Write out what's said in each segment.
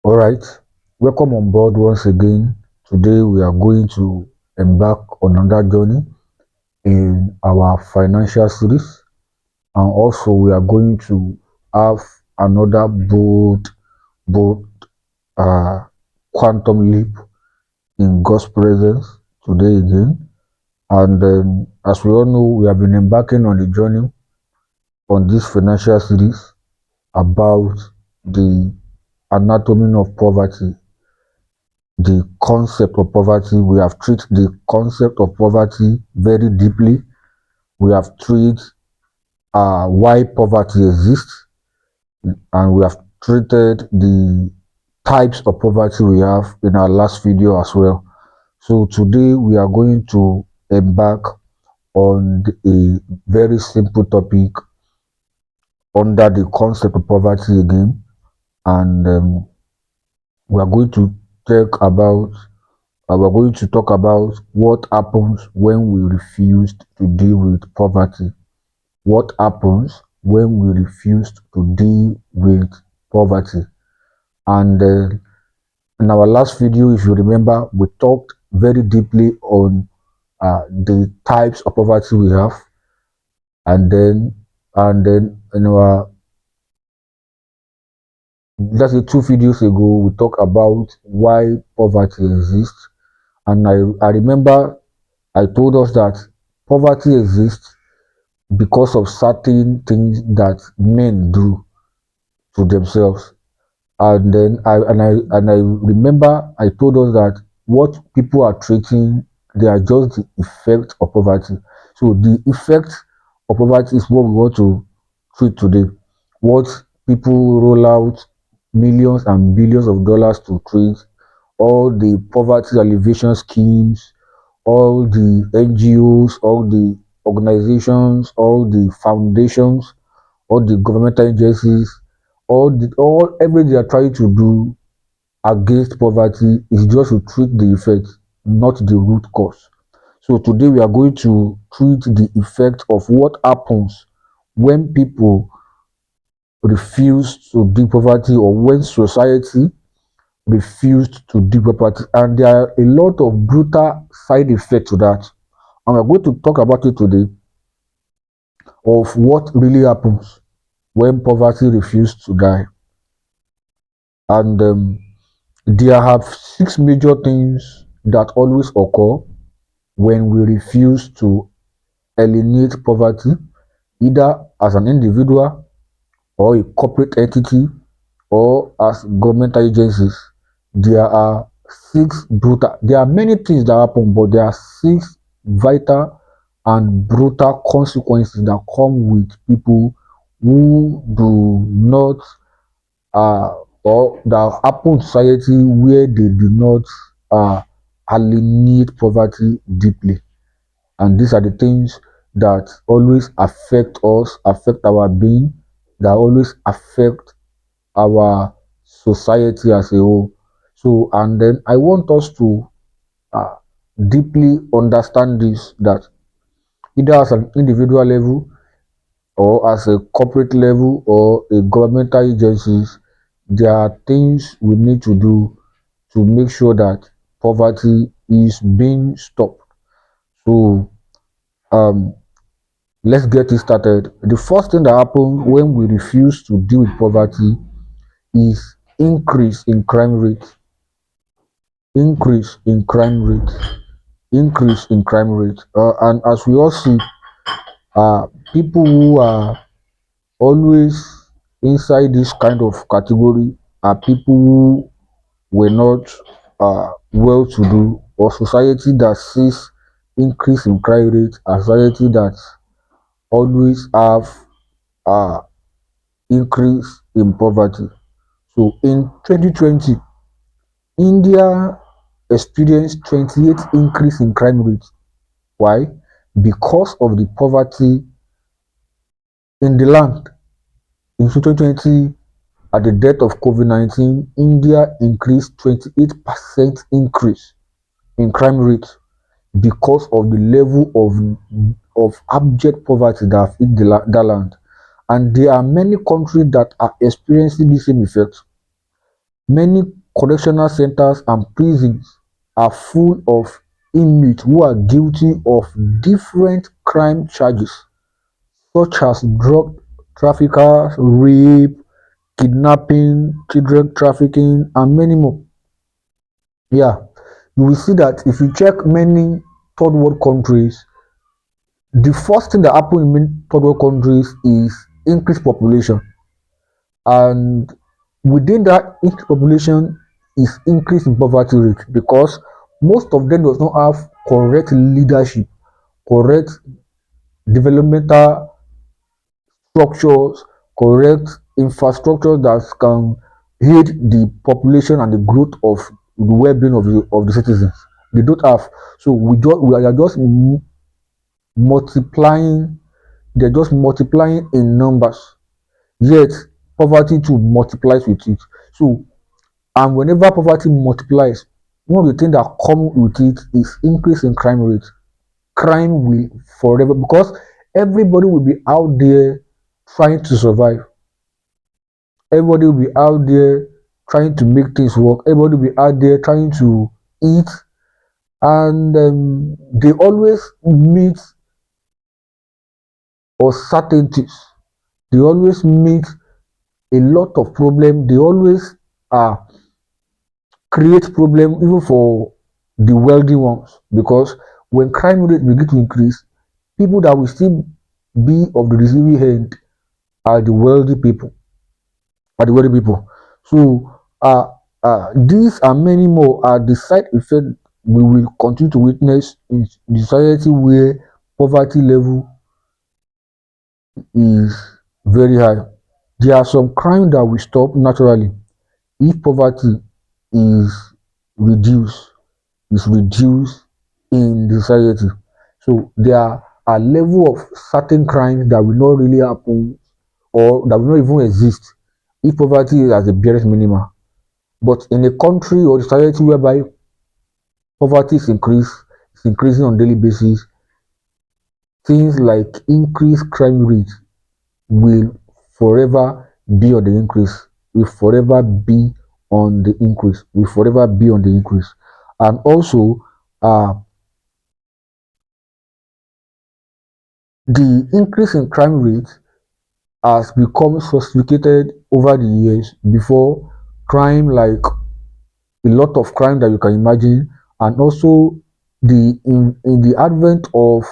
All right, welcome on board once again. Today we are going to embark on another journey in our financial series, and also we are going to have another bold uh, quantum leap in God's presence today again. And as we all know, we have been embarking on the journey on this financial series about the anatomy of poverty, the concept of poverty. We have treated the concept of poverty very deeply. We have treated why poverty exists, and we have treated the types of poverty we have in our last video as well. So today we are going to embark on a very simple topic under the concept of poverty again, and we are going to talk about we're going to talk about what happens when we refuse to deal with poverty. What happens when we refuse to deal with poverty? And in our last video, if you remember, we talked very deeply on the types of poverty we have, and then in our just 2 videos ago, we talked about why poverty exists. And I remember I told us that poverty exists because of certain things that men do to themselves. And then I remember I told us that what people are treating, they are just the effect of poverty. So the effect of poverty is what we want to treat today. What people roll out millions and billions of dollars to treat, all the poverty alleviation schemes, all the NGOs, all the organizations, all the foundations, all the governmental agencies, all everything they are trying to do against poverty is just to treat the effect, not the root cause. So today we are going to treat the effect of what happens when people refuse to deal poverty, or when society refused to deal poverty, and there are a lot of brutal side effects to that, and we're going to talk about it today, of what really happens when poverty refuses to die. And there have 6 major things that always occur when we refuse to eliminate poverty, either as an individual or a corporate entity or as government agencies. There are there are many things that happen, but there are 6 vital and brutal consequences that come with people who do not or that happen in society where they do not alienate poverty deeply. And these are the things that always affect us, affect our being, that always affect our society as a whole. So, and then I want us to uh, deeply understand this, that either as an individual level or as a corporate level or a governmental agencies, there are things we need to do to make sure that poverty is being stopped. So um, let's get it started. The first thing that happens when we refuse to deal with poverty is increase in crime rate. Increase in crime rate. Increase in crime rate. And as we all see, people who are always inside this kind of category are people who were not well-to-do, or society that sees increase in crime rate, a society that always have increase in poverty. So in 2020, India experienced 28 increase in crime rate. Why? Because of the poverty in the land. In 2020, at the death of COVID-19, India increased 28% increase in crime rate because of the level of abject poverty that have hit that land. And there are many countries that are experiencing the same effect. Many correctional centers and prisons are full of inmates who are guilty of different crime charges such as drug traffickers, rape, kidnapping, children trafficking, and many more. Yeah, you will see that if you check many third world countries, the first thing that happens in many third world countries is increased population, and within that increased population is increase in poverty rate because most of them does not have correct leadership, correct developmental structures, correct infrastructure that can aid the population and the growth of the well-being of the citizens. They don't have. So we are just multiplying, they're just multiplying in numbers. Yet poverty too multiplies with it. So and whenever poverty multiplies, one of the things that come with it is increase in crime rate. Crime will forever because everybody will be out there trying to survive. Everybody will be out there trying to make things work. Everybody will be out there trying to eat, and they always meet uncertainties. They always meet a lot of problem. They always create problem even for the wealthy ones because when crime rate begin to increase, people that will still be of the receiving end are the wealthy people. Are the wealthy people. So these and many more are the side effects we will continue to witness in the society where poverty level is very high. There are some crime that will stop naturally if poverty is reduced reduced in the society. So there are a level of certain crimes that will not really happen or that will not even exist if poverty is at the barest minimum. But in a country or society whereby poverty is increasing on daily basis, things like increased crime rate will forever be on the increase, will forever be on the increase, will forever be on the increase. And also, uh, the increase in crime rate has become sophisticated over the years. Before, crime like a lot of crime that you can imagine, and also in the advent of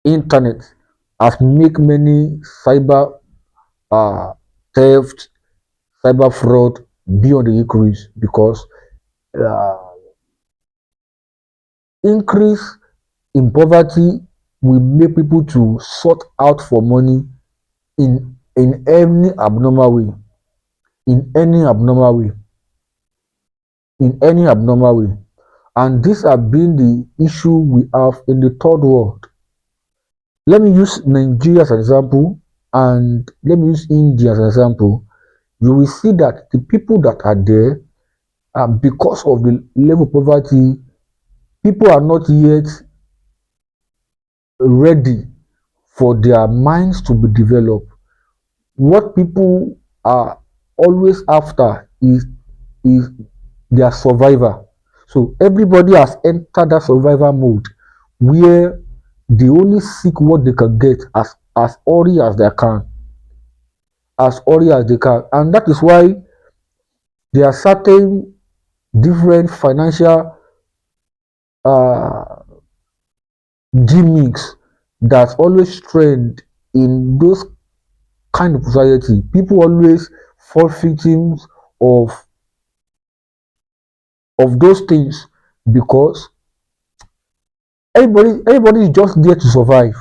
internet has make many cyber uh, theft, cyber fraud be on the increase because uh, increase in poverty will make people to sort out for money in any abnormal way, in any abnormal way, in any abnormal way. And these have been the issue we have in the third world. Let me use Nigeria as an example and let me use India as an example. You will see that the people that are there, because of the level of poverty, people are not yet ready for their minds to be developed. What people are always after is their survivor. So everybody has entered that survivor mode where they only seek what they can get as early as they can, as early as they can, and that is why there are certain different financial uh, gimmicks that always trend in those kind of society. People always fall victims of those things because everybody is just there to survive.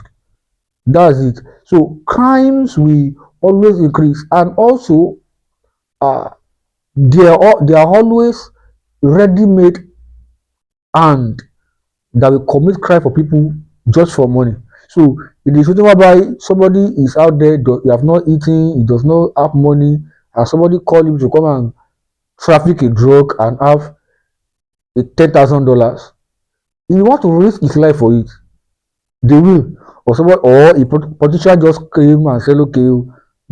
That's it. So crimes will always increase, and also uh, they are always ready-made and that will commit crime for people just for money. So in the situation whereby somebody is out there, you have not eaten, he does not have money, and somebody call him to come and traffic a drug and have a $10,000, he want to risk his life for it. They will, or somebody or a politician just came and said, okay,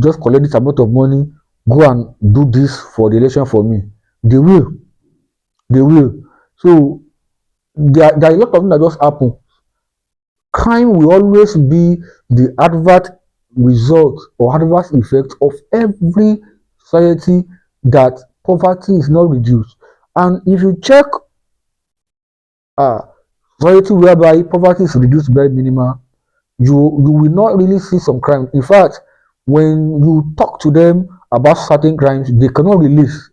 just collect this amount of money, go and do this for the election for me. They will, they will. So there are a lot of things that just happen. Crime will always be the adverse result or adverse effect of every society that poverty is not reduced. And if you check uh, society whereby poverty is reduced very minimal, you will not really see some crime. In fact, when you talk to them about certain crimes, they cannot release.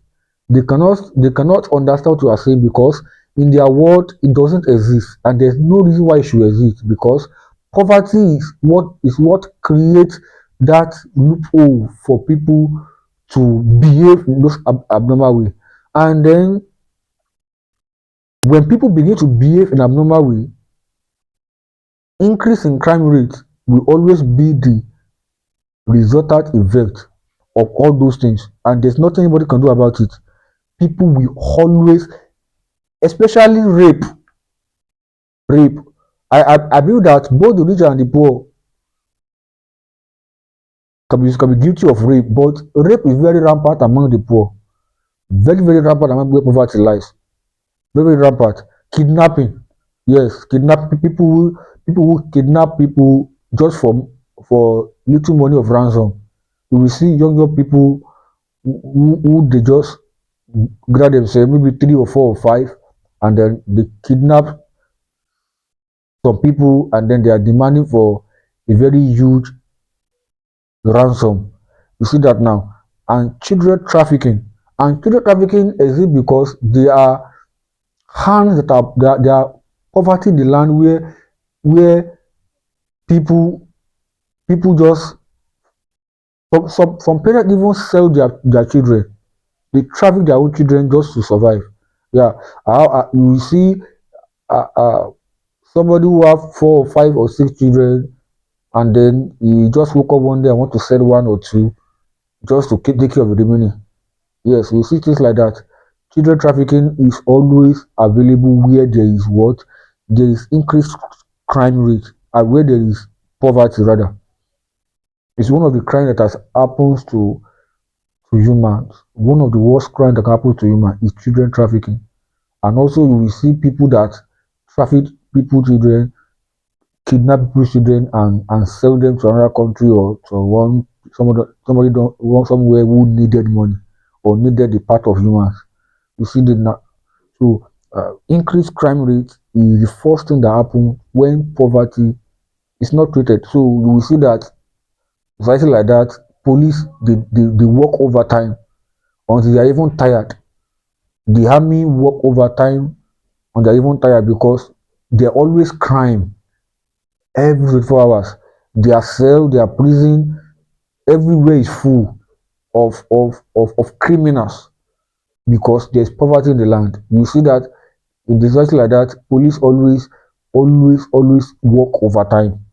They cannot understand what you are saying because in their world it doesn't exist, and there's no reason why it should exist because poverty is what creates that loophole for people to behave in those abnormal way. And then when people begin to behave in abnormal way, increase in crime rate will always be the resultant effect of all those things, and there's nothing anybody can do about it. People will always, especially rape. I believe that both the rich and the poor can be guilty of rape, but rape is very rampant among the poor, very rampant among where poverty lies, very rampant. Kidnapping, yes, kidnapping people who kidnap people just for little money of ransom. You will see young people who they just grab themselves, maybe three or four or five, and then they kidnap some people, and then they are demanding for a very huge ransom. You see that now. And children trafficking exists because they are hands that are poverty in the land where people people just some parents even sell their children. They traffic their own children just to survive. Yeah, you see uh, uh, somebody who have four or five or six children, and then he just woke up one day and want to sell one or two just to take care of the remaining. Yes, we see things like that. Children trafficking is always available where there is what? There is increased crime rate, and where there is poverty rather. It's one of the crime that has happens to humans. One of the worst crime that happens to humans is children trafficking. And also you will see people that traffic people children, kidnap people's children, and sell them to another country or to somebody don't want somewhere who needed money or needed the part of humans. You see the so increased crime rate is the first thing that happens when poverty is not treated. So you will see that society like that, police they work overtime until they are even tired. The army work overtime until they are even tired because there always crime every 24 hours. Their cell, their prison, everywhere is full of criminals because there's poverty in the land. You see that in the society like that, police always work overtime,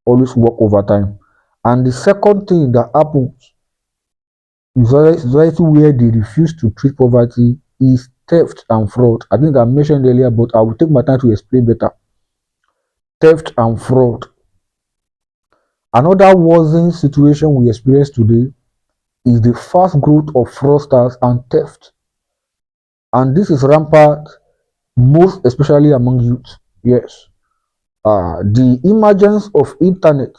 always work overtime. And the second thing that happens in society where they refuse to treat poverty is theft and fraud. I think I mentioned earlier, but I will take my time to explain better. Theft and fraud. Another worsening situation we experience today is the fast growth of fraudsters and theft. And this is rampant, most especially among youth. Yes. The emergence of internet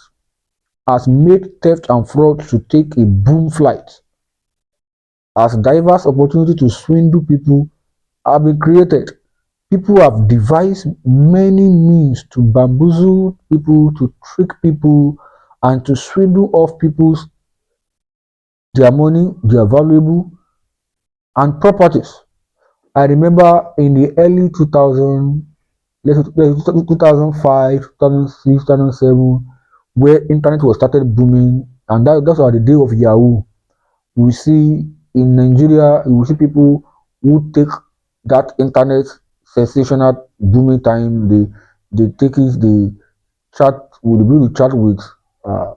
has made theft and fraud to take a boom flight as diverse opportunity to swindle people have been created. People have devised many means to bamboozle people, to trick people, and to swindle off people's their money, their valuable and properties. I remember in the early 2000, 2005, 2006, 2007, where internet was started booming, and those are the day of Yahoo. We see in Nigeria, you will see people who take that internet sensational booming time, they take it, they chat, will be able to chat with uh,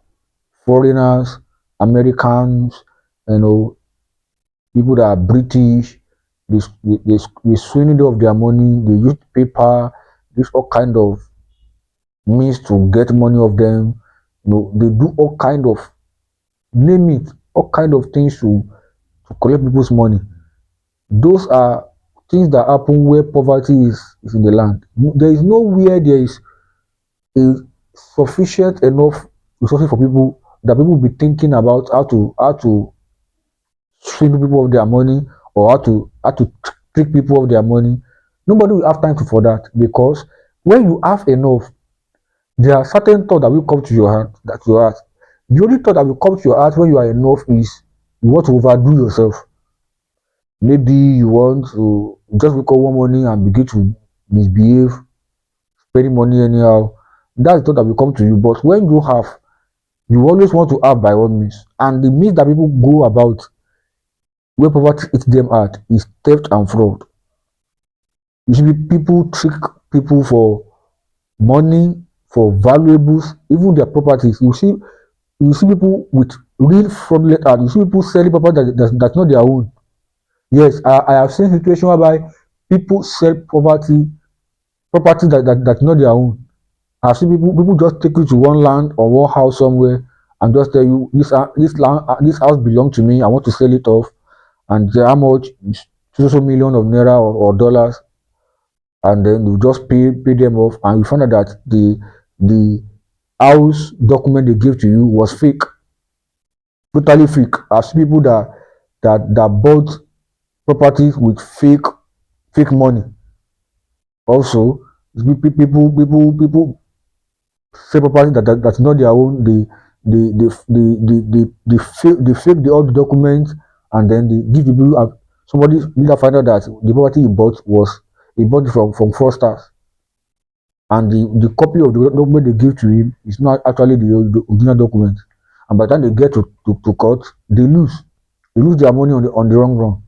foreigners, Americans, you know, people that are British. They swindle off their money, they use paper, use all kind of means to get money of them. You know, they do all kind of name it, all kind of things to collect people's money. Those are things that happen where poverty is in the land. There is nowhere there is a sufficient enough resources for people that people will be thinking about how to swindle people of their money, or how to trick people of their money. Nobody will have time for that, because when you have enough, there are certain thoughts that will come to your heart. The only thought that will come to your heart when you are enough is you want to overdo yourself. Maybe you want to just wake up one morning and begin to misbehave, spending money anyhow. That's the thought that will come to you. But when you have, you always want to have by all means. And the means that people go about where poverty hits them hard is theft and fraud. You see, people trick people for money, for valuables, even their properties. You see people with real fraudulent art. You see people selling property that's not their own. Yes, I have seen situations whereby people sell property that's not their own. I've seen people just take you to one land or one house somewhere and just tell you this house belongs to me. I want to sell it off, and say how much, so million of naira or dollars, and then you just pay them off, and you find out that the house document they gave to you was fake, totally fake. I've seen people that bought properties with fake money. Also, people sell property that's not their own. They fake all the documents, and then they give people. Somebody later find out that the property he bought it from fraudsters, and the copy of the document they give to him is not actually the original document. And by the time they get to court, they lose their money on the wrong run.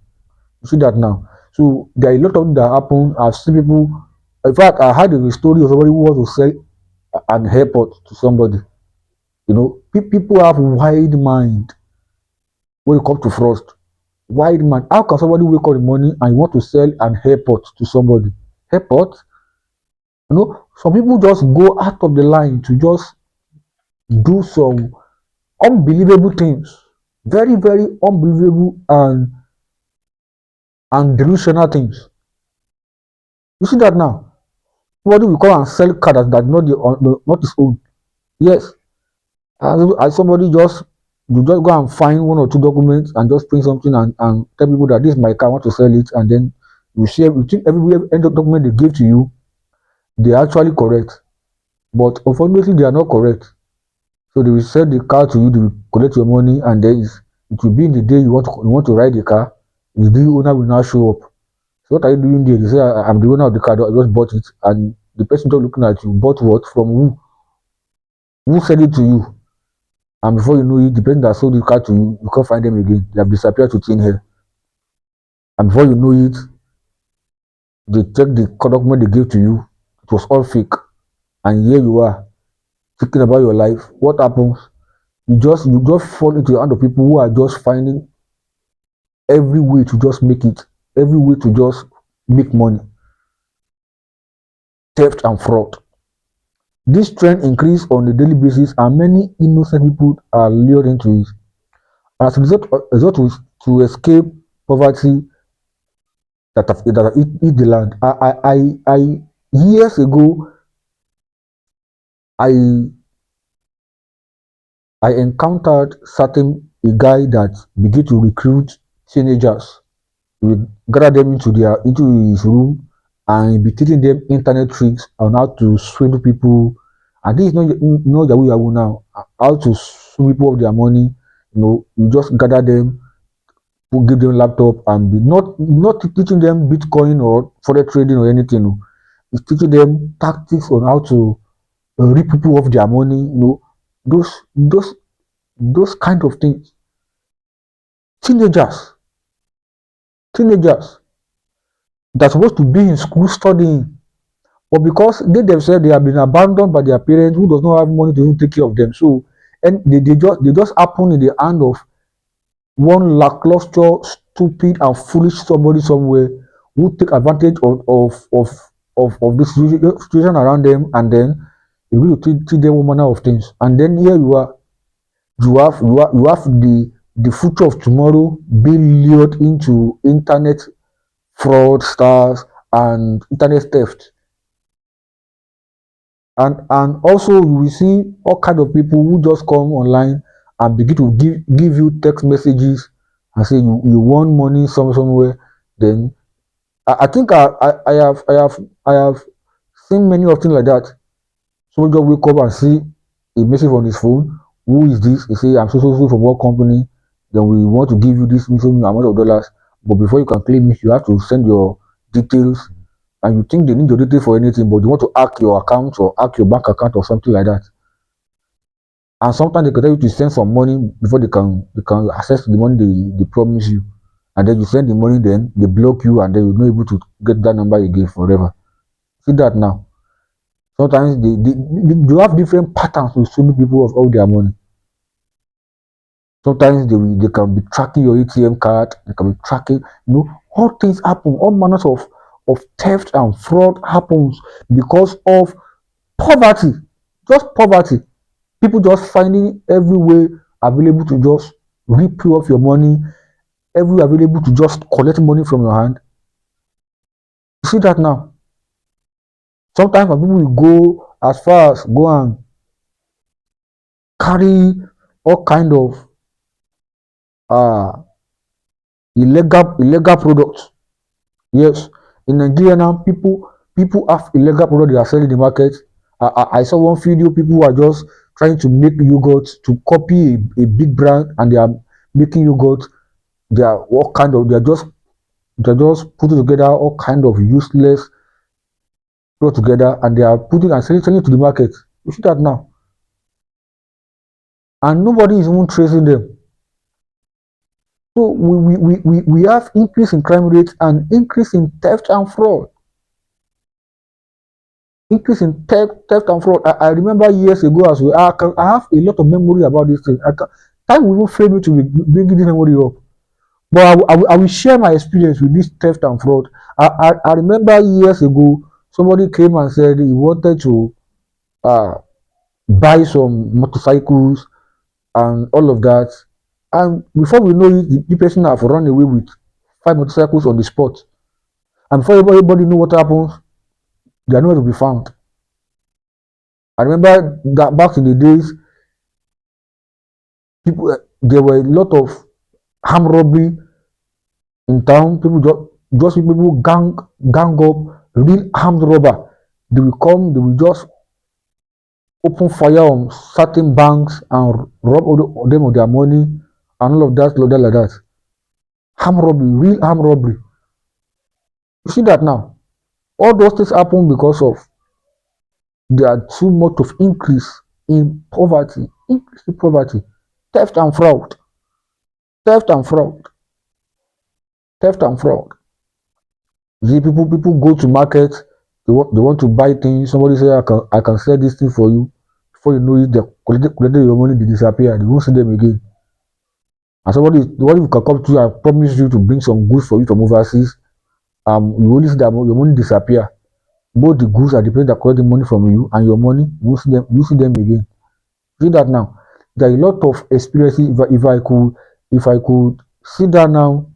You see that now. So there are a lot of things that happen. I've seen people. In fact, I heard a story of somebody who wants to sell an airport to somebody. People have wide mind when it comes to fraud. Wide mind. How can somebody wake up in the morning and you want to sell an airport to somebody? Airport? Some people just go out of the line to just do some unbelievable things. Very, very unbelievable and delusional things. You see that now? Somebody will come and sell car that's not his own. Yes. As somebody you just go and find one or two documents and just print something and tell people that this is my car, I want to sell it, and then you think every document they give to you, they are actually correct. But unfortunately they are not correct. So they will sell the car to you, they will collect your money, and then it will be in the day you want to ride the car, the owner will now show up. So what are you doing there? They say, I'm the owner of the car, I just bought it, and the person just looking at you, bought what? From who? Who said it to you? And before you know it, the person that sold the car to you, you can't find them again. They have disappeared to thin air. And before you know it, they check the document they gave to you, it was all fake. And here you are, thinking about your life. What happens? You just fall into the hand of people who are just finding every way to just make it, every way to just make money. Theft and fraud. This trend increases on a daily basis, and many innocent people are lured into it. As a result to escape poverty that hit the land. I years ago, I encountered a guy that began to recruit teenagers. He would gather them into his room and be teaching them internet tricks on how to swindle people. And this is not Yahoo now. How to swindle people of their money. You just gather them, give them laptop, and be not teaching them Bitcoin or forex trading or anything. It's teaching them tactics on how to rip people of their money. Those kind of things. Teenagers that's supposed to be in school studying, but because they themselves they have been abandoned by their parents who does not have money to even take care of them, so and they just happen in the hand of one lackluster, stupid and foolish somebody somewhere who take advantage of this situation around them, and then they will teach them all manner of things. And then here you are, you have the future of tomorrow being lured into internet fraudsters and internet theft. And also you will see all kind of people who just come online and begin to give you text messages and say you want money somewhere. Then I think I have seen many of things like that. Someone just wake up and see a message on his phone. Who is this? He say, I'm so from what company? Then we want to give you this so amount of dollars. But before you can claim it, you have to send your details. And you think they need your details for anything, but you want to hack your account or hack your bank account or something like that. And sometimes they can tell you to send some money before they can access the money they promise you. And then you send the money, then they block you, and then you're not able to get that number again forever. See that now? Sometimes they have different patterns with so many people of all their money. Sometimes they can be tracking your ATM card, they can be tracking, all things happen, all manners of theft and fraud happens because of poverty. Just poverty. People just finding every way available to just rip you off your money, every way available to just collect money from your hand. You see that now? Sometimes when people will go as far as go and carry all kind of uh illegal products. Yes, in Nigeria now, people have illegal products they are selling in the market. I saw one video, people are just trying to make yogurt to copy a big brand, and they are making yogurt. They are all kind of they're just putting together all kind of useless product together, and they are putting and selling to the market. You see that now, and nobody is even tracing them. So we have increase in crime rates and increase in theft and fraud. Increase in theft and fraud. I remember years ago as well. I have a lot of memory about this thing. Time will even fail me to bring this memory up. But I will share my experience with this theft and fraud. I remember years ago, somebody came and said he wanted to buy some motorcycles and all of that. And before we know it, the person have run away with 5 motorcycles on the spot. And before everybody know what happens, they are nowhere to be found. I remember that back in the days, people there were a lot of armed robbery in town. People just people gang up, real armed robber. They will come, they will just open fire on certain banks and rob them of their money and all of that, like that. Armed robbery, real armed robbery. You see that now? All those things happen because of there are too much of increase in poverty, theft and fraud, theft and fraud, theft and fraud. You see, people go to market, they want to buy things. Somebody say I can sell this thing for you. Before you know it, they collected your money, they disappear. They won't see them again. And somebody can come to you and promise you to bring some goods for you from overseas. You only see that your money disappear. Both the goods and the person that collect the money from you and your money, you see them again. See that now? There are a lot of experiences. If I could sit down now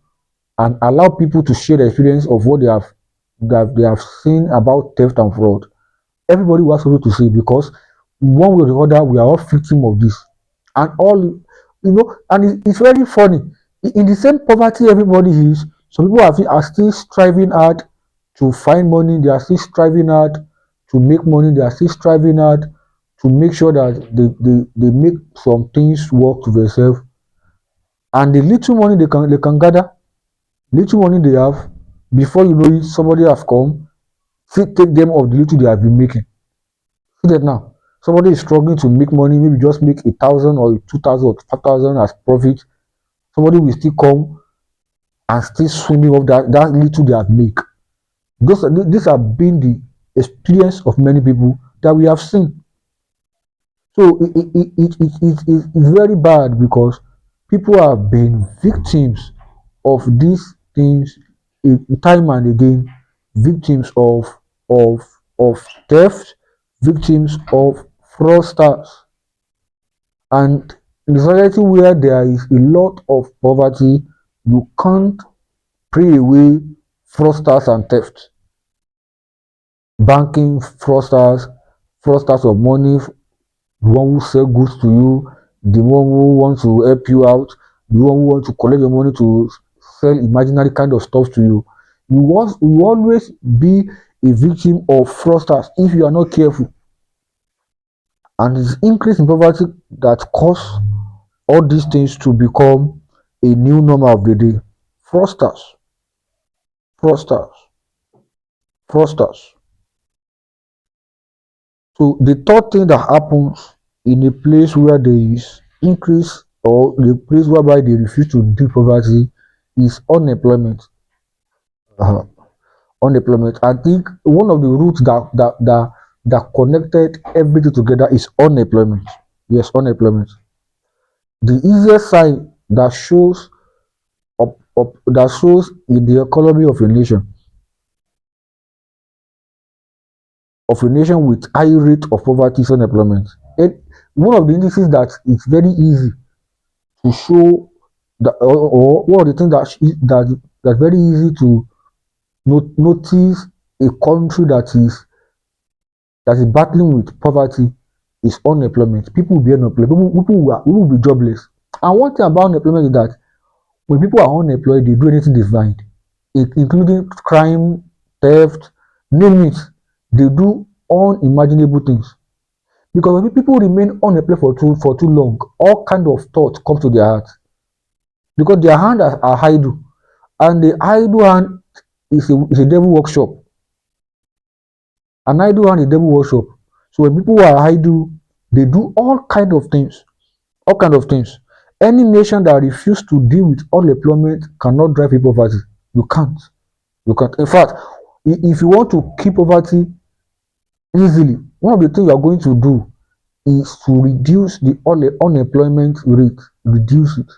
and allow people to share the experience of what they have seen about theft and fraud, everybody was able to say, because one way or the other we are all victims of this, and all and it's very funny. In the same poverty everybody is, some people are still striving hard to find money. They are still striving hard to make money. They are still striving hard to make sure that they make some things work to themselves. And the little money they can gather, little money they have, before you know it, somebody have come, take them of the little they have been making. See that now? Somebody is struggling to make money, maybe just make 1,000 or 2,000 or 5,000 as profit. Somebody will still come and still swimming off that little they have made. These have been the experience of many people that we have seen. So it's very bad because people have been victims of these things time and again, victims of theft, victims of fraudsters, and In a society where there is a lot of poverty, you can't pray away fraudsters and theft. Banking fraudsters, fraudsters of money, the one who sell goods to you, the one who wants to help you out, the one who wants to collect your money to sell imaginary kind of stuff to you. You will always be a victim of fraudsters if you are not careful. And it's increase in poverty that cause all these things to become a new normal of the day. Fraudsters, fraudsters, fraudsters. So the third thing that happens in a place where there is increase or the place whereby they refuse to deal poverty is unemployment. Uh, Unemployment. I think one of the roots that connected everything together is unemployment. Yes, unemployment. The easiest sign that shows in the economy of a nation with high rate of poverty is unemployment. And one of the indices that it's very easy to show that, or one of the things that's very easy to notice a country that is battling with poverty is unemployment. People will be unemployed. People will be jobless. And one thing about unemployment is that when people are unemployed, they do anything they find, including crime, theft, name it. They do unimaginable things. Because when people remain unemployed for too long, all kind of thoughts come to their heart. Because their hands are idle. And the idle hand is a devil workshop. An idle hand is a devil workshop. So when people are idle, they do all kind of things. All kind of things. Any nation that refuses to deal with unemployment cannot drive people poverty. You can't. You can't. In fact, if you want to keep poverty easily, one of the things you are going to do is to reduce the unemployment rate. Reduce it.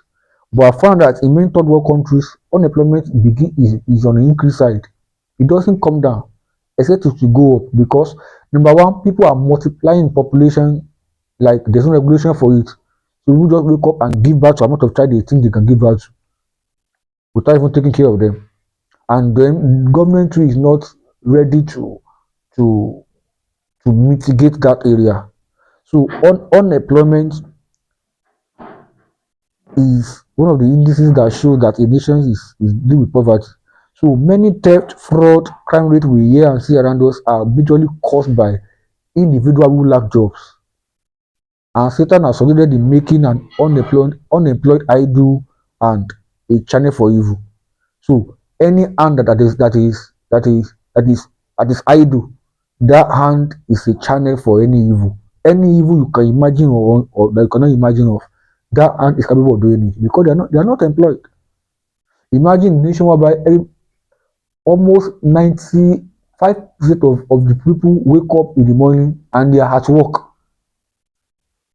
But I found that in many third world countries, unemployment is on the increase side. It doesn't come down, except it will go up because number one, people are multiplying population like there's no regulation for it. So people just wake up and give birth to amount of child they think they can give birth to without even taking care of them. And then government is not ready to to mitigate that area. So unemployment is one of the indices that show that a nation is dealing with poverty. So many theft, fraud, crime rate we hear and see around us are majorly caused by individuals who lack jobs. And Satan has succeeded in making an unemployed idol and a channel for evil. So any hand that is idle, that hand is a channel for any evil. Any evil you can imagine or that you cannot imagine of, that hand is capable of doing it because they are not employed. Imagine a nation whereby almost 95% of the people wake up in the morning and they are at work.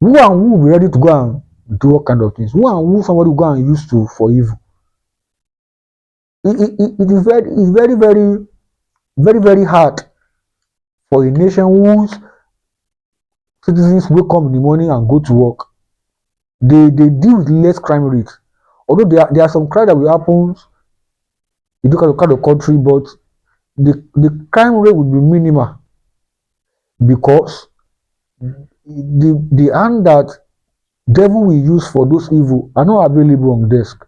Who and who will be ready to go and do all kind of things? Who and who somebody will go and use to for evil? It is very hard for a nation whose citizens wake up in the morning and go to work. They deal with less crime rate. Although there are some crime that will happen in different kind of country, but the crime rate will be minimal because the hand that devil will use for those evil are not available on desk.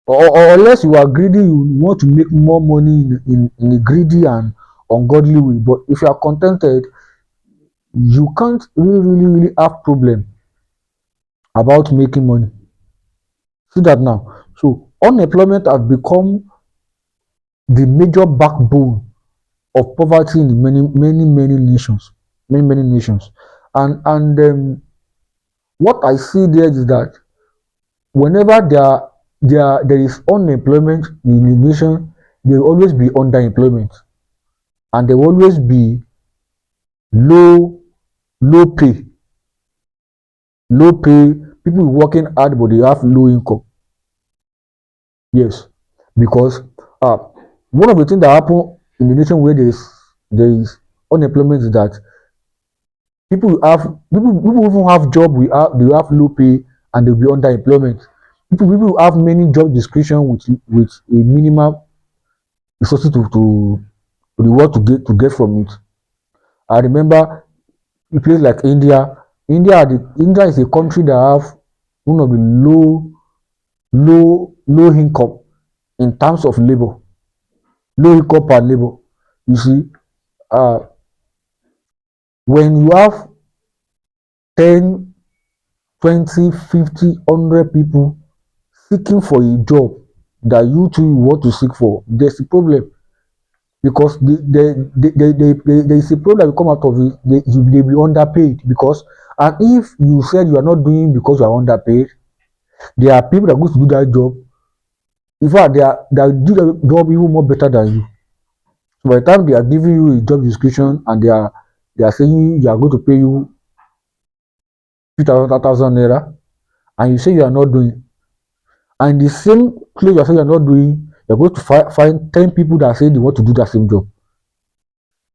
Or unless you are greedy, you want to make more money in a greedy and ungodly way. But if you are contented, you can't really have problem about making money. See that now. So unemployment has become the major backbone of poverty in many nations. Many nations. And what I see there is that whenever there is unemployment in a nation, there will always be underemployment. And there will always be low low pay. Low pay, people working hard but they have low income. Yes, because uh, one of the things that happen in the nation where there is unemployment is that People even have job they have low pay and they'll be underemployment. People have many job description with a minimal resources to the world to get from it. I remember a place like India. India is a country that have one of the low income in terms of labor, low income per labor. You see, uh, when you have 10, 20, 50, 100 people seeking for a job that you too want to seek for, there's a problem because there is a problem that will come out of it. They be underpaid because, and if you said you are not doing because you are underpaid, there are people that go to do that job. In fact, they are do the job even more better than you. So by the time they are giving you a job description and they are saying you are going to pay you 2,000 naira, and you say you are not doing, and the same place you are saying you are not doing, you're going to find 10 people that say they want to do that same job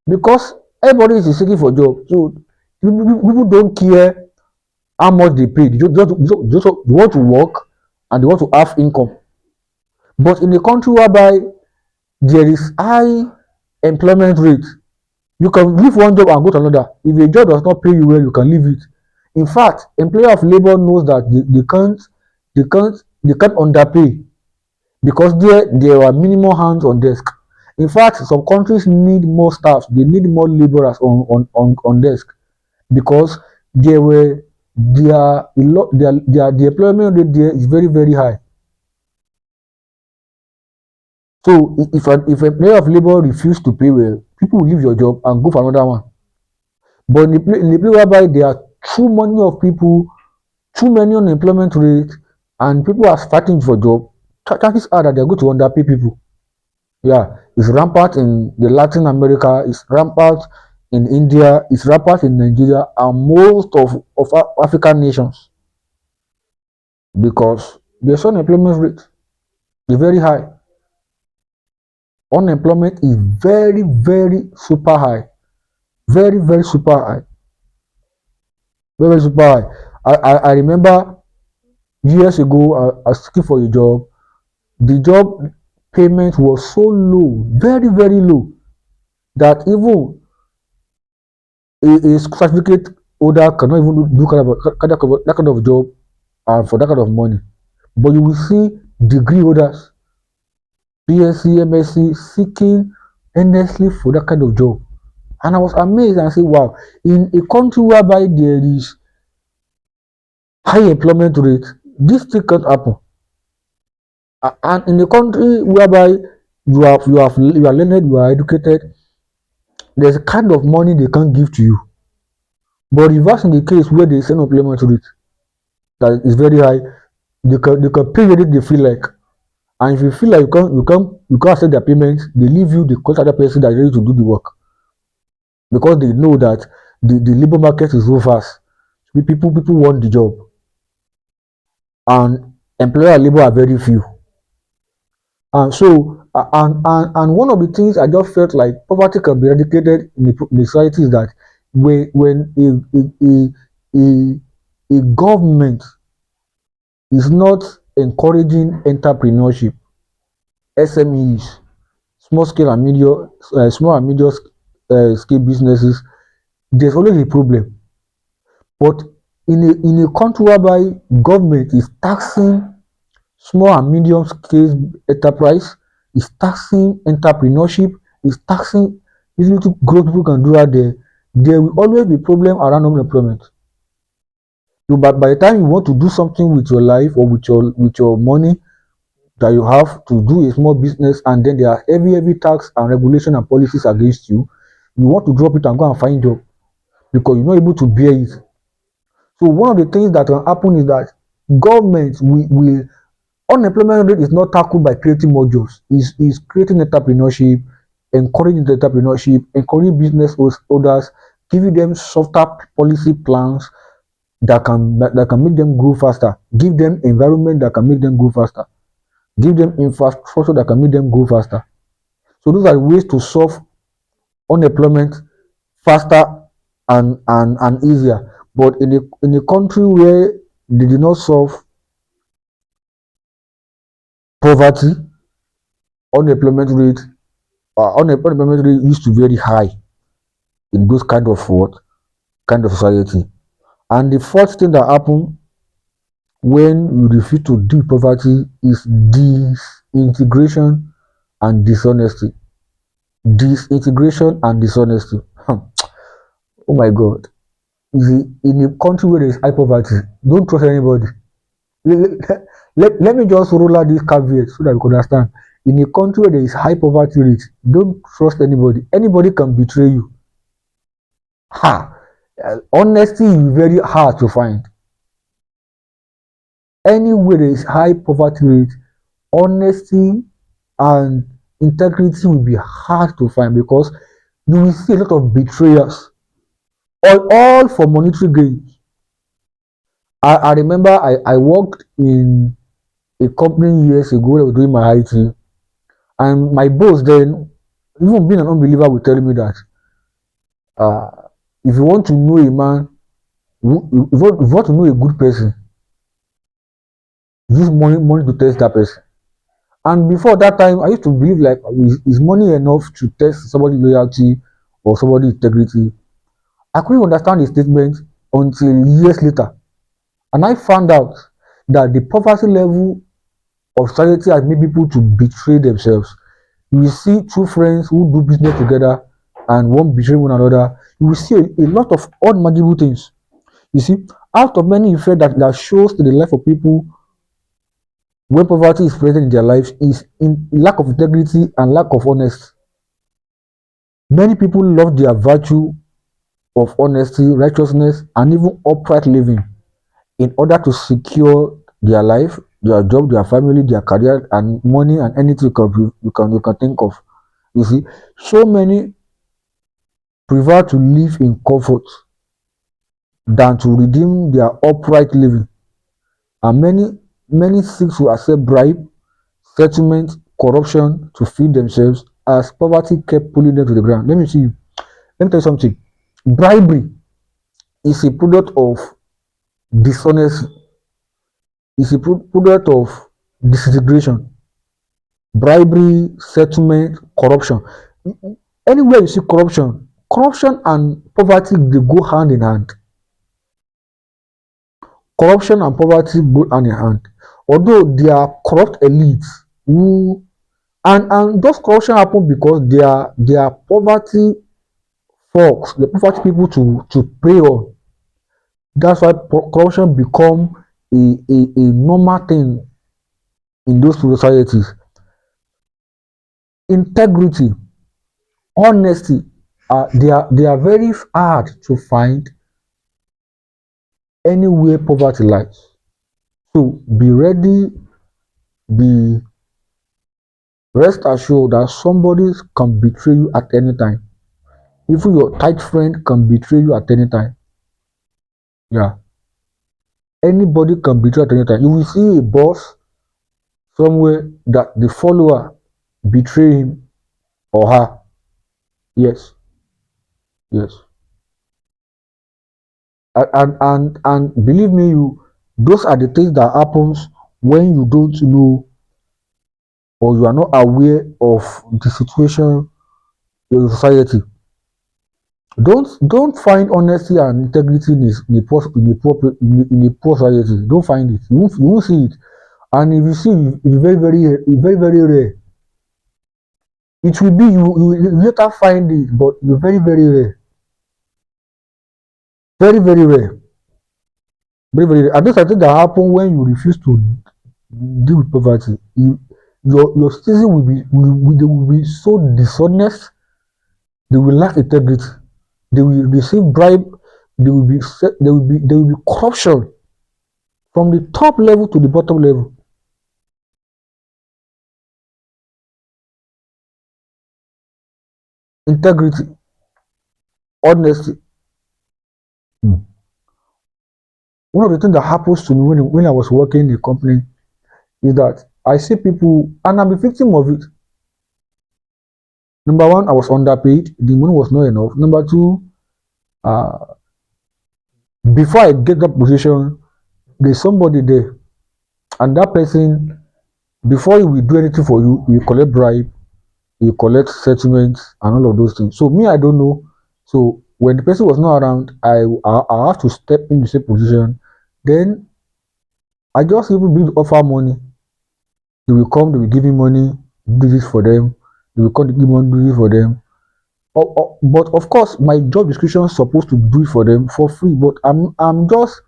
because everybody is seeking for job. So people don't care how much they pay. They just want to work and they want to have income. But in a country whereby there is high employment rate, you can leave one job and go to another. If a job does not pay you well, you can leave it. In fact, employer of labor knows that they can't underpay because there are minimum hands on desk. In fact, some countries need more staff, they need more laborers on desk because there were the employment rate there is very, very high. So if a employer of labor refuse to pay well, people will leave your job and go for another one. But in the place whereby there are too many of people, too many unemployment rate, and people are fighting for job, chances are that they're going to underpay people. Yeah, it's rampant in the Latin America, it's rampant in India, it's rampant in Nigeria, and most of African nations because there's unemployment rate is very high. Unemployment is very, very super high. Very, very super high. Very, very super high. I remember years ago, I was looking for a job. The job payment was so low, very, very low, that even a certificate holder cannot even do that kind of job and for that kind of money. But you will see degree holders, BSc, MSc, seeking earnestly for that kind of job. And I was amazed and I said, wow, in a country whereby there is high employment rate, this thing can't happen. And in a country whereby you are learned, you are educated, there's a kind of money they can't give to you. But reverse in the case where there is an unemployment rate that is very high, they can pay what they feel like. And if you feel like you can't accept their payment, they leave you the contact other person that is ready to do the work because they know that the labor market is so fast. People want the job, and employer and labor are very few. And so and one of the things I just felt like poverty can be eradicated in the society is that when a government is not encouraging entrepreneurship, SMEs, small and medium scale businesses, there's always a problem. But in a country whereby government is taxing small and medium scale enterprise, is taxing entrepreneurship, is taxing this little growth people can do out there will always be problem around unemployment. So but by the time you want to do something with your life or with your money that you have to do a small business and then there are heavy tax and regulation and policies against you, you want to drop it and go and find job because you're not able to bear it. So one of the things that can happen is that government will unemployment rate is not tackled by creating more jobs. Is creating entrepreneurship, encouraging entrepreneurship, encouraging business owners, giving them softer policy plans that can make them grow faster. Give them environment that can make them grow faster. Give them infrastructure that can make them grow faster. So those are ways to solve unemployment faster and easier. But in a country where they did not solve poverty, unemployment rate unemployment rate used to be very high in those kind of society. And the fourth thing that happen when you refuse to deal with poverty is disintegration and dishonesty. Disintegration and dishonesty. Oh my God. In a country where there is high poverty, don't trust anybody. Let me just roll out this caveat so that you can understand. In a country where there is high poverty rate, don't trust anybody. Anybody can betray you. Ha! Honesty is very hard to find. Anywhere there is high poverty rate, honesty and integrity will be hard to find because you will see a lot of betrayers, all for monetary gain. I remember I worked in a company years ago when I was doing my IT, and my boss then, even being an unbeliever, would tell me that uh, if you want to know a man, if you want to know a good person, use money to test that person. And before that time, I used to believe like, is money enough to test somebody's loyalty or somebody's integrity? I couldn't understand the statement until years later. And I found out that the poverty level of society has made people to betray themselves. You will see two friends who do business together and one betray one another. You will see a lot of unimaginable things. You see, out of many effects that shows to the life of people when poverty is present in their lives is in lack of integrity and lack of honesty. Many people love their virtue of honesty, righteousness, and even upright living in order to secure their life, their job, their family, their career, and money and anything you can think of. You see, so many prefer to live in comfort than to redeem their upright living, and many seek to accept bribe, settlement, corruption to feed themselves as poverty kept pulling them to the ground. Let me tell you something. Bribery is a product of dishonesty, is a product of disintegration. Bribery, settlement, corruption. Anywhere you see corruption and poverty they go hand in hand. Corruption and poverty go hand in hand. Although there are corrupt elites who and those corruption happen because they are poverty folks, the poverty people to prey on. That's why corruption become a normal thing in those societies. Integrity, honesty, they are very hard to find anywhere poverty lies. So be ready, be rest assured that somebody can betray you at any time. Even your tight friend can betray you at any time. Yeah, anybody can betray at any time. You will see a boss somewhere that the follower betray him or her. Yes, yes. And believe me, you those are the things that happens when you don't know or you are not aware of the situation in society. Don't find honesty and integrity in a poor society. Don't find it. You won't see it. And if you see it, it's very rare. It will be you will later find it, but it's very rare. Very rare. Very rare. And those are things that happen when you refuse to deal with poverty. Your citizen they will be so dishonest, they will lack integrity, they will receive bribe, there will be corruption from the top level to the bottom level. Integrity, honesty. One of the things that happens to me when I was working in a company is that I see people, and I'm a victim of it. Number one, I was underpaid. The money was not enough. Number two, Uh, before I get that position, there's somebody there, and that person, before he will do anything for you, he will collect bribe, he will collect settlements, and all of those things. So me, I don't know. So when the person was not around, I have to step in the same position. Then I just even be offer money. They will come, they will give me money, do this for them. They will come to give me money, do this for them. But of course, my job description is supposed to do it for them for free. But I'm just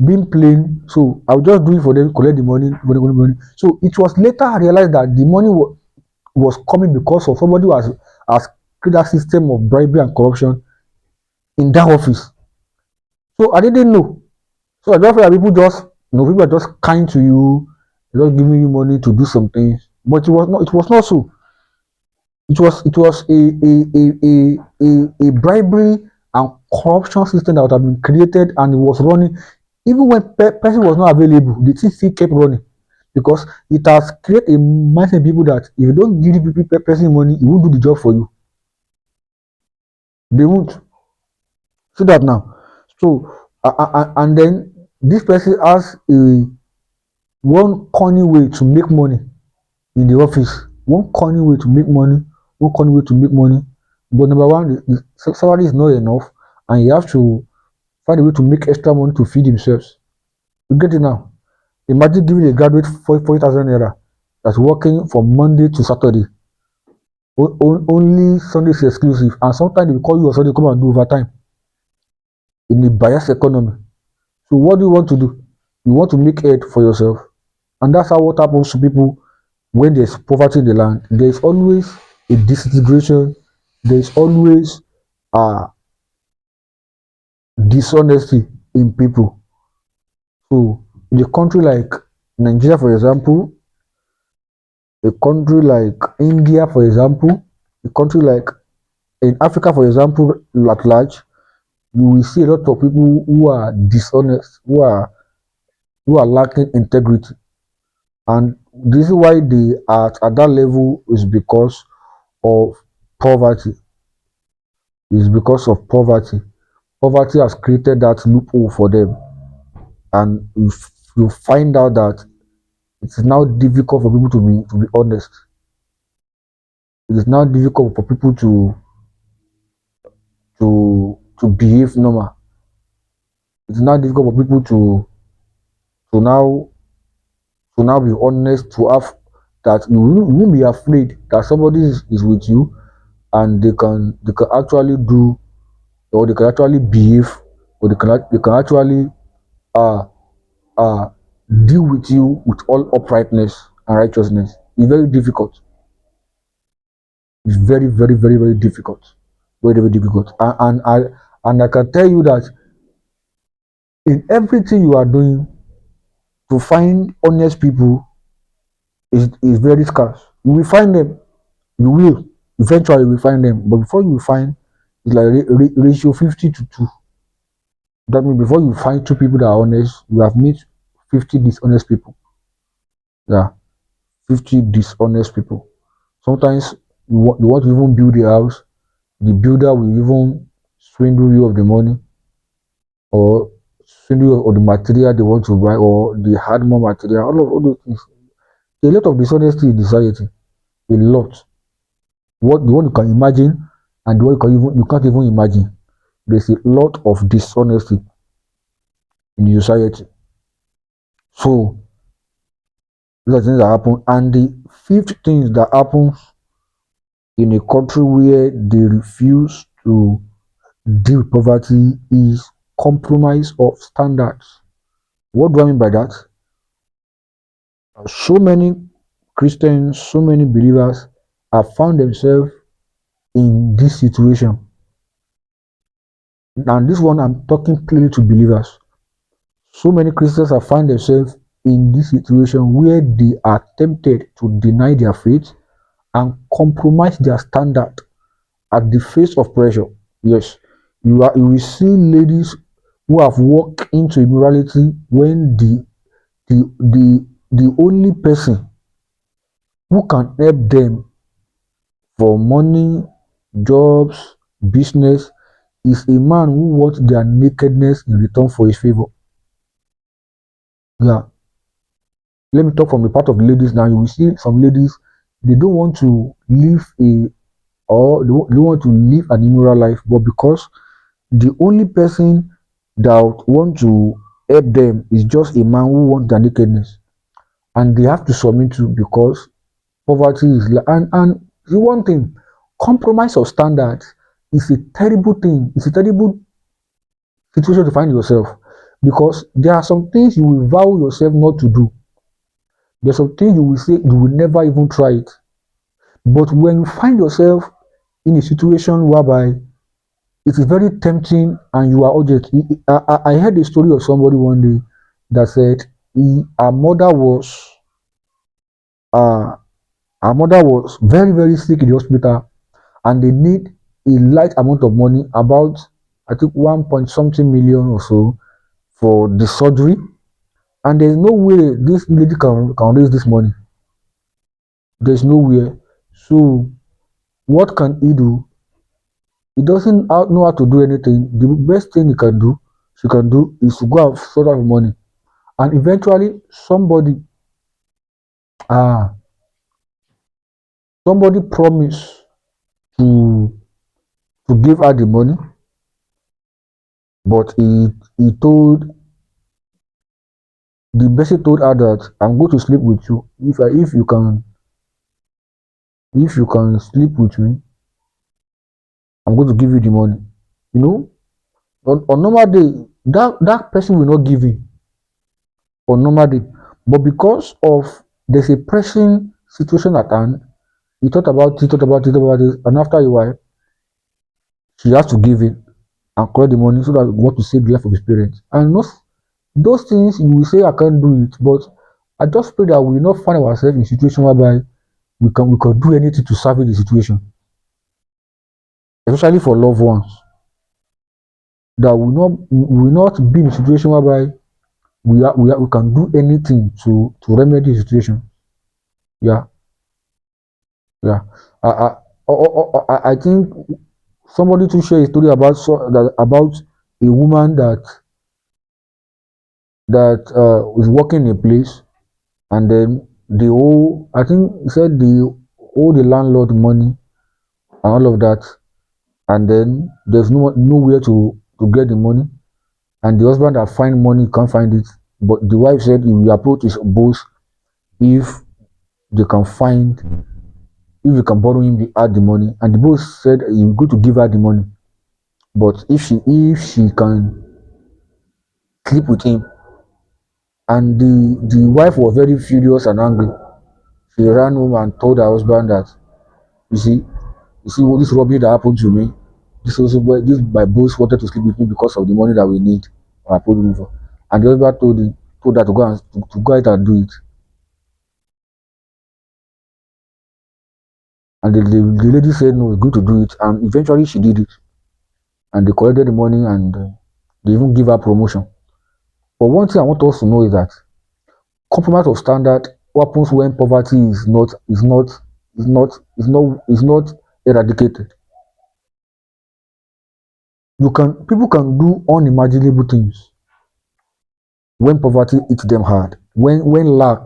being plain. So I'll just do it for them, collect the money, money. So it was later I realized that the money was coming because of somebody who has created that system of bribery and corruption in that office. So I didn't know. So I just feel that people are just kind to you, they're just giving you money to do something. But it was not so. It was a bribery and corruption system that would have been created, and it was running even when person was not available. The thing still kept running because it has created a mindset in people that if you don't give the person money, he won't do the job for you. They won't. See that now. So and then this person has a one corny way to make money in the office. One corny way to make money. One corny way to make money. But number one, the salary is not enough, and you have to find a way to make extra money to feed themselves. You get it now? Imagine giving a graduate 40,000 naira that's working from Monday to Saturday. Only Sunday is exclusive, and sometimes they will call you on Sunday, come and do overtime in the bias economy. So what do you want to do? You want to make it for yourself, and that's how what happens to people when there's poverty in the land. There's always a disintegration. There's always dishonesty in people. So in a country like Nigeria, for example, a country like India, for example, a country like in Africa, for example, at large, you will see a lot of people who are dishonest, who are lacking integrity. And this is why they are at that level is because of poverty. Is because of poverty. Poverty has created that loophole for them, and you find out that it's now difficult for people to be honest. It is now difficult for people to behave normal. It's now difficult for people to now be honest, to have that you won't be afraid that somebody is with you, and they can actually do, or they can actually behave, or they can actually uh uh deal with you with all uprightness and righteousness. It's very difficult. It's very, very, very, very difficult. Very, very difficult. And I can tell you that in everything you are doing, to find honest people is very scarce. You will find them. You will. Eventually you will find them. But before you will find, it's like ratio 50 to 2. That means before you find 2 people that are honest, you have met 50 dishonest people. Yeah. 50 dishonest people. Sometimes you want to even build a house, the builder will even swindle you of the money, or swindle you of the material they want to buy, or the hard more material, all those things. There's a lot of dishonesty in society. A lot. What the one you can imagine and the one you can't even imagine. There's a lot of dishonesty in society. So these are things that happen. And the fifth thing that happens in a country where they refuse to deal with poverty is compromise of standards. What do I mean by that? So many Christians, so many believers have found themselves in this situation. And this one I'm talking clearly to believers. So many Christians have found themselves in this situation where they are tempted to deny their faith and compromise their standard at the face of pressure. Yes, you will see ladies who have walked into immorality when the only person who can help them for money, jobs, business is a man who wants their nakedness in return for his favor. Yeah. Let me talk from the part of the ladies now. You will see some ladies, they don't want to live they want to live an immoral life, but because the only person that want to help them is just a man who wants their nakedness, and they have to submit to, because poverty is and the one thing, compromise of standards is a terrible thing. It's a terrible situation to find yourself, because there are some things you will vow yourself not to do. There's some things you will say you will never even try it. But when you find yourself in a situation whereby it is very tempting and you are urgent, I heard a story of somebody one day that said her mother was uh, her mother was very very sick in the hospital, and they need a light amount of money, about I think 1 point something million or so, for the surgery, and there's no way this lady can raise this money. There's nowhere. So what can he do? He doesn't know how to do anything. The best thing she can do, is to go and sort out money. And eventually, uh, somebody promised to give her the money, but he told the person told her that, I'm going to sleep with you. If you can sleep with me, I'm going to give you the money. You know, on normal day, that person will not give in on normal day. But because of there's a pressing situation at hand, he thought about it, and after a while, she has to give in and collect the money so that we want to save the life of his parents. And those things you will say I can't do it, but I just pray that we will not find ourselves in a situation whereby we can do anything to salvage the situation, especially for loved ones. That we will not be in a situation whereby we can do anything to remedy the situation. Yeah, yeah. I I I think somebody to share a story about a woman that was working in a place, and then the whole I think he said the owe the landlord money and all of that, and then there's nowhere to get the money, and the husband that find money can't find it, but the wife said he will approach his boss if they can find if they can borrow him the money, and the boss said he will go to give her the money, but if she can sleep with him. And the wife was very furious and angry. She ran home and told her husband that, you see, what this rubbish that happened to me. This my boss wanted to sleep with me because of the money that we need or I put him for. And the husband told her to go ahead and do it. And the lady said no, it's good to do it. And eventually she did it. And they collected the money, and they even give her promotion. But one thing I want us to know is that compromise of standard happens when poverty is not eradicated. People can do unimaginable things when poverty hits them hard, when lack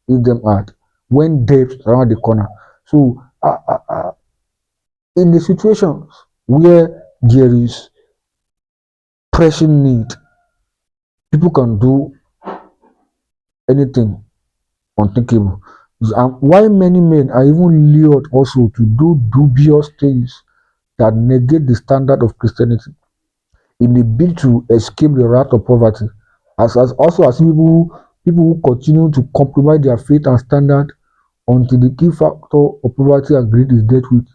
hits them hard, when debt is around the corner. So in the situations where there is pressing need, people can do anything unthinkable. And why many men are even lured also to do dubious things that negate the standard of Christianity in a bid to escape the wrath of poverty, as people who continue to compromise their faith and standard until the key factor of poverty and greed is dealt with.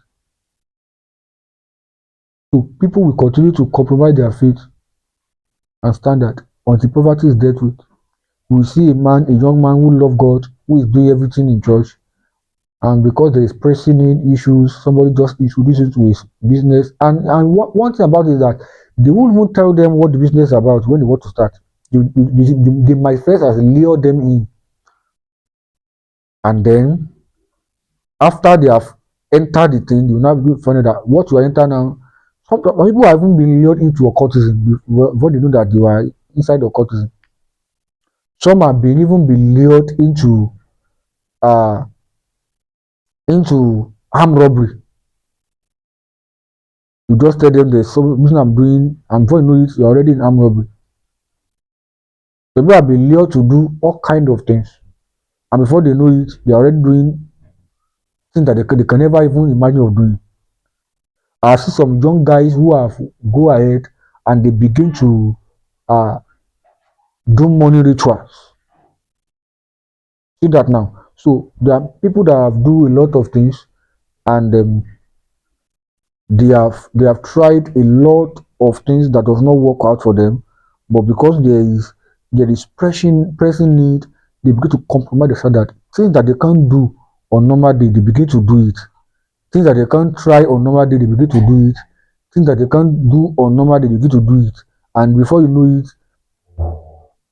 So people will continue to compromise their faith and standard until poverty is dealt with. We see a young man who loves God, who is doing everything in church, and because there is pressing need issues, somebody just introduces to his business. And one thing about it is that they won't even tell them what the business is about when they want to start. They might first as lure them in, and then after they have entered the thing, you now find out that what you enter now, Some people have even been lured into occultism before they know that they were inside occultism. Some have been even been lured uh into armed robbery. You just tell them there's something I'm doing, and before you know it, you're already in armed robbery. So people have been lured to do all kind of things, and before they know it, they're already doing things that they can never even imagine of doing. I see some young guys who have go ahead and they begin to uh, do money rituals. See that now. So there are people that have do a lot of things, and they have tried a lot of things that does not work out for them, but because there is pressing need, they begin to compromise the standard. Things that they can't do on normal day, they begin to do it. Things that they can't try on normal day, they begin to do it. Things that they can't do on normal day, they begin to do it. And before you know it,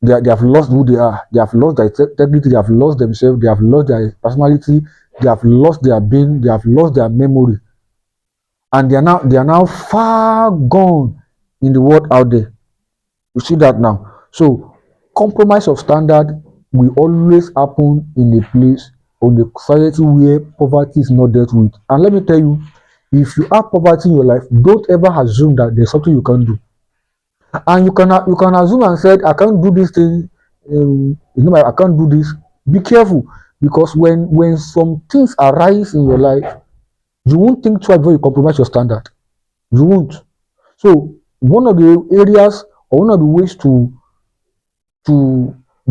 they have lost who they are. They have lost their integrity. They have lost themselves. They have lost their personality. They have lost their being. They have lost their memory, and they are now far gone in the world out there. You see that now. So compromise of standard will always happen in a place or in a society where poverty is not dealt with. And let me tell you, if you have poverty in your life, don't ever assume that there's something you can do. And you can assume and said, I can't do this thing, I can't do this. Be careful, because when some things arise in your life, you won't think twice before you compromise your standard. You won't. So one of the areas or one of the ways to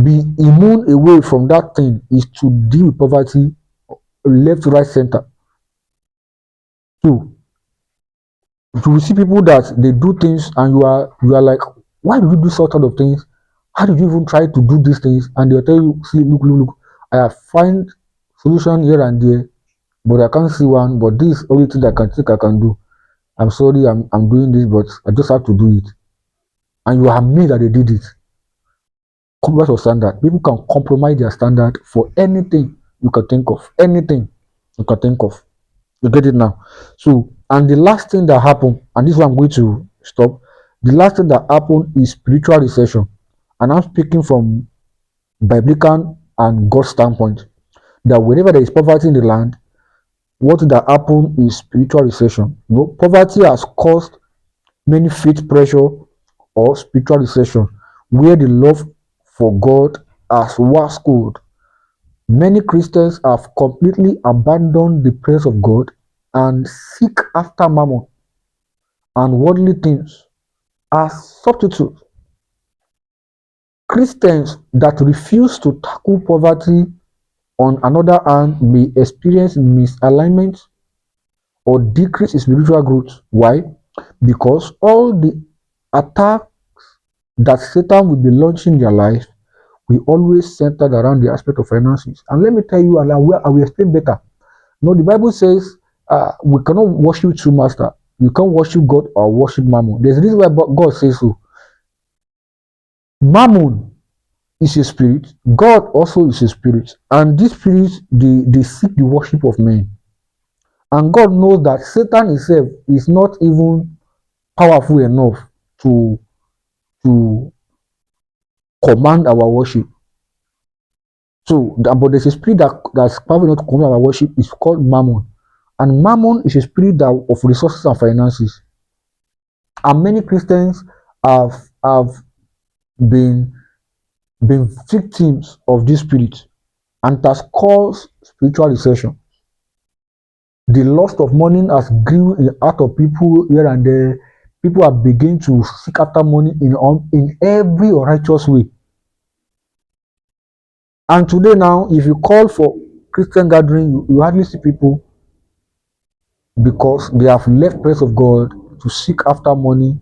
be immune away from that thing is to deal with poverty left, right, center. So you will see people that they do things and you are like, why do you do sort of things? How did you even try to do these things? And they'll tell you, see, look, I have find solution here and there, but I can't see one, but this is only thing I can think I can do. I'm sorry, I'm doing this, but I just have to do it. And you are amazed that they did it. Compromise of standard. People can compromise their standard for anything you can think of. Anything you can think of. You get it now. So, and the last thing that happened, and this is where I'm going to stop. The last thing that happened is spiritual recession. And I'm speaking from biblical and God standpoint. That whenever there is poverty in the land, what that happen is spiritual recession. You know, poverty has caused many faith pressure or spiritual recession, where the love for God has waxed cold. Many Christians have completely abandoned the presence of God and seek after mammon and worldly things as substitutes. Christians that refuse to tackle poverty, on another hand, may experience misalignment or decrease in spiritual growth. Why? Because all the attacks that Satan will be launching in their life will always centered around the aspect of finances. And let me tell you, and I will explain better. No, the Bible says we cannot worship two masters. You can't worship God or worship Mammon. There's a reason why God says so. Mammon is a spirit. God also is a spirit. And these spirits, they seek the worship of men. And God knows that Satan himself is not even powerful enough to command our worship. So, but there's a spirit that's powerful enough to command our worship. It's called Mammon. And Mammon is a spirit of resources and finances. And many Christians have been victims of this spirit, and it has caused spiritual recession. The lust of money has grew in the heart of people here and there. People are beginning to seek after money in every unrighteous way. And today now, if you call for Christian gathering, you hardly see people, because they have left the presence of God to seek after money.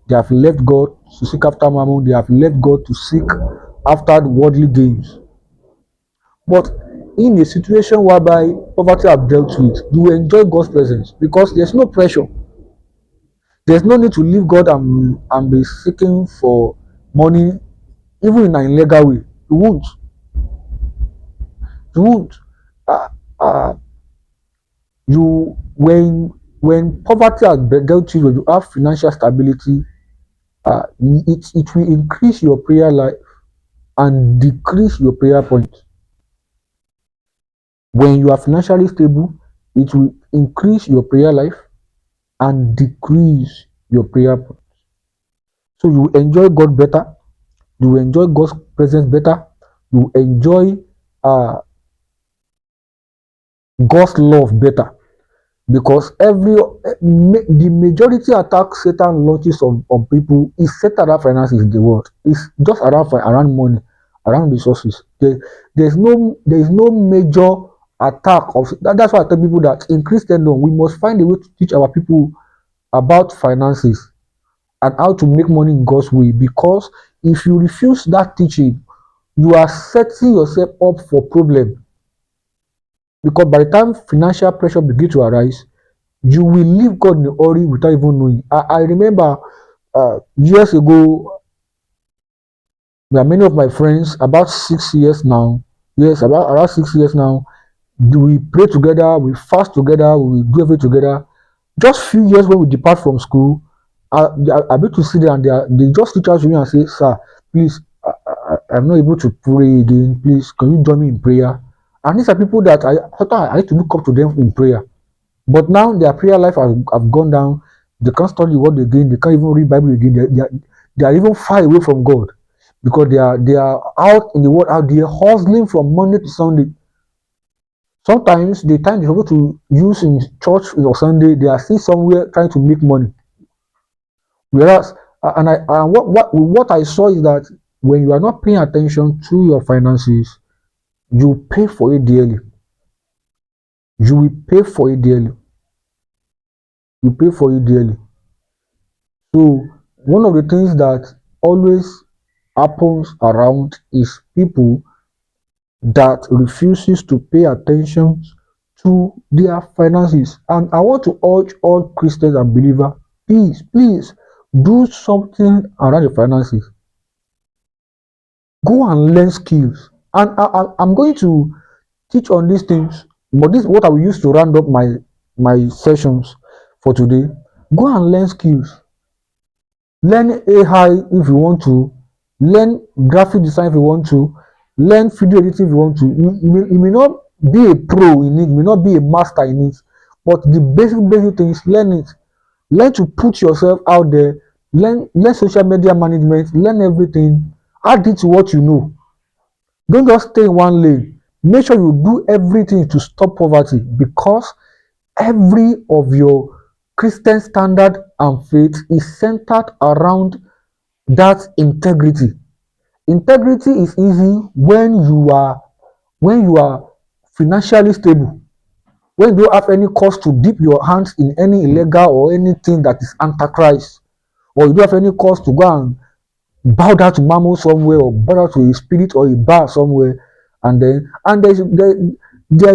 They have left God to seek after mammon. They have left God to seek after the worldly gains. But in a situation whereby poverty have dealt with, you will enjoy God's presence because there's no pressure. There's no need to leave God and be seeking for money, even in an illegal way. You won't. You won't. Uh, uh, you when when poverty has dealt you, when you have financial stability, it will increase your prayer life and decrease your prayer point. When you are financially stable, it will increase your prayer life and decrease your prayer point. So you enjoy God better, you enjoy God's presence better, you enjoy uh, God's love better. Because the majority attack Satan launches on people is centered around finances in the world. It's just around money, around resources. There is no major attack of that's why I tell people that in Christendom we must find a way to teach our people about finances and how to make money in God's way. Because if you refuse that teaching, you are setting yourself up for problem. Because by the time financial pressure begins to arise, you will leave God in a hurry without even knowing. I remember years ago, there are many of my friends, about 6 years now. Yes, about around 6 years now. We pray together, we fast together, we do everything together. Just few years when we depart from school, I be to see them and they just reach out to me and say, "Sir, please, I'm not able to pray again. Please, can you join me in prayer?" And these are people that I need to look up to them in prayer. But now their prayer life have gone down. They can't study word again. They can't even read Bible again. They are even far away from God because they are out in the world out there hustling from Monday to Sunday. Sometimes the time they're supposed to use in church or Sunday, they are still somewhere trying to make money. Whereas, what I saw is that when you are not paying attention to your finances, you pay for it dearly. You will pay for it dearly. You pay for it dearly. So one of the things that always happens around is people that refuses to pay attention to their finances. And I want to urge all Christians and believers, please do something around your finances. Go and learn skills. And I'm going to teach on these things, but this is what I will use to round up my sessions for today. Go and learn skills. Learn AI if you want to, learn graphic design if you want to, learn video editing if you want to. You may not be a pro in it, you may not be a master in it, but the basic things, learn it. Learn to put yourself out there, learn social media management, learn everything, add it to what you know. Don't just stay in one lane. Make sure you do everything to stop poverty, because every of your Christian standard and faith is centered around that integrity. Integrity is easy when you are financially stable, when you don't have any cause to dip your hands in any illegal or anything that is antichrist, or you don't have any cause to go and bow down to mammon somewhere, or bow down to a spirit or a bar somewhere, and there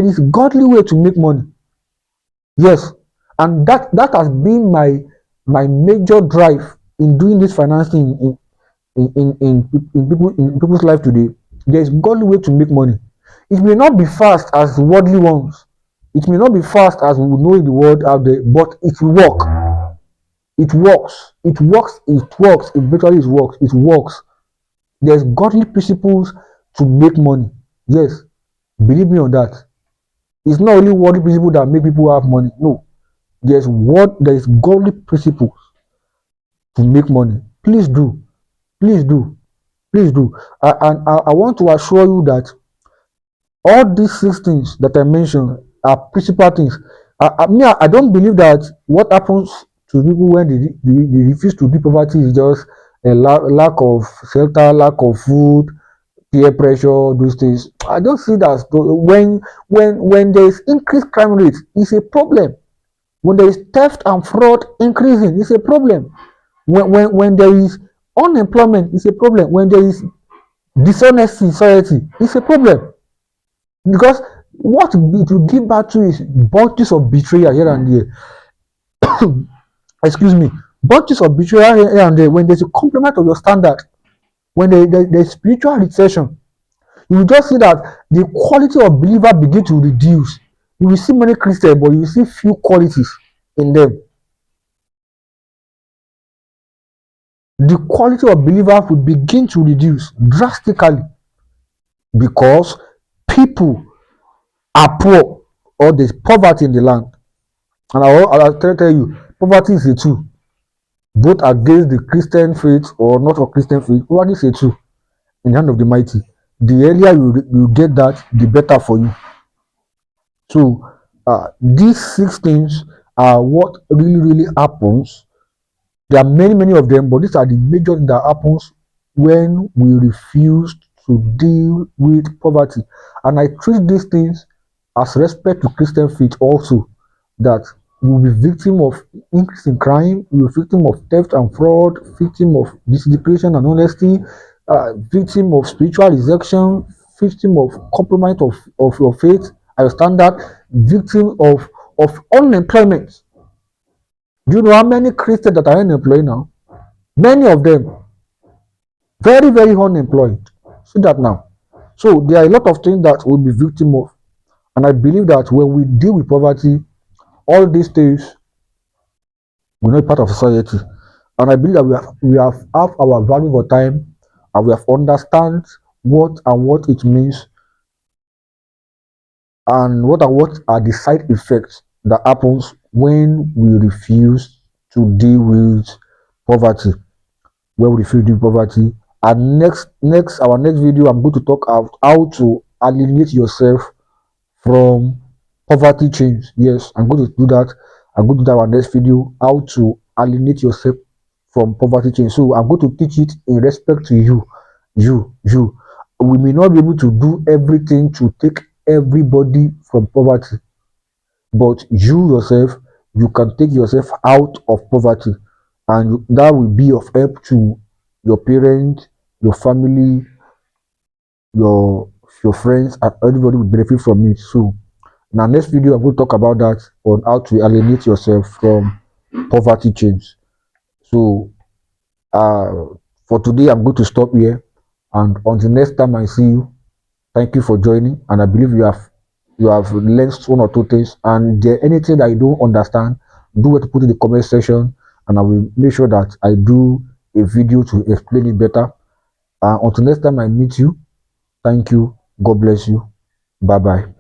is godly way to make money. Yes, and that has been my major drive in doing this financing in people's life today. There is godly way to make money. It may not be fast as worldly ones. It may not be fast as we know in the world out there, but it will work. It works. It works. It works. Eventually, it works. It works. There's godly principles to make money. Yes, believe me on that. It's not only worldly principles that make people have money. No, there is godly principles to make money. Please do. Please do. Please do. And I want to assure you that all these 6 things that I mentioned are principal things. I don't believe that what happens to people when they refuse to beat poverty is just a lack of shelter, lack of food, peer pressure, those things. I don't see that. When there is increased crime rate, it's a problem. When there is theft and fraud increasing, it's a problem. When there is unemployment, it's a problem. When there is dishonesty in society, it's a problem. Because what it will give back to is bunches of betrayal here and there. Excuse me, bunches of betrayal here and there. When there's a complement of your standard, when there's spiritual recession, you will just see that the quality of believer begin to reduce. You will see many Christians, but you will see few qualities in them, the quality of believers will begin to reduce drastically because people are poor or there's poverty in the land. And I'll tell you, poverty is a tool, both against the Christian faith or not for Christian faith. Poverty is a tool in the hand of the mighty. The earlier you get that, the better for you. So these six things are what really happens. There are many of them, but these are the major things that happens when we refuse to deal with poverty. And I treat these things as respect to Christian faith also, that we will be victim of increase in crime, we will be victim of theft and fraud, victim of disintegration and honesty, victim of spiritual rejection, victim of compromise of your faith, I understand that, victim of unemployment. Do you know how many Christians that are unemployed now? Many of them very unemployed. See that now. So there are a lot of things that we'll be victim of, and I believe that when we deal with poverty, all these things will not be part of society. And I believe that we have our value for time, and we have understand what it means, and what are the side effects that happens when we refuse to deal with poverty. When we refuse to deal with poverty. And our next video, I'm going to talk about how to alienate yourself from poverty chains. Yes, I'm going to do that. I'm going to do our next video, how to alienate yourself from poverty chains. So I'm going to teach it in respect to you. We may not be able to do everything to take everybody from poverty, but you yourself, you can take yourself out of poverty, and that will be of help to your parents, your family, your friends, and everybody will benefit from it. So in our next video, I'm going to talk about that, on how to alienate yourself from poverty chains. So for today, I'm going to stop here, and until next time I see you, thank you for joining, and I believe you have learned one or two things. And if there anything that you don't understand, do it, put in the comment section, and I will make sure that I do a video to explain it better. Until next time I meet you, thank you, God bless you, bye bye.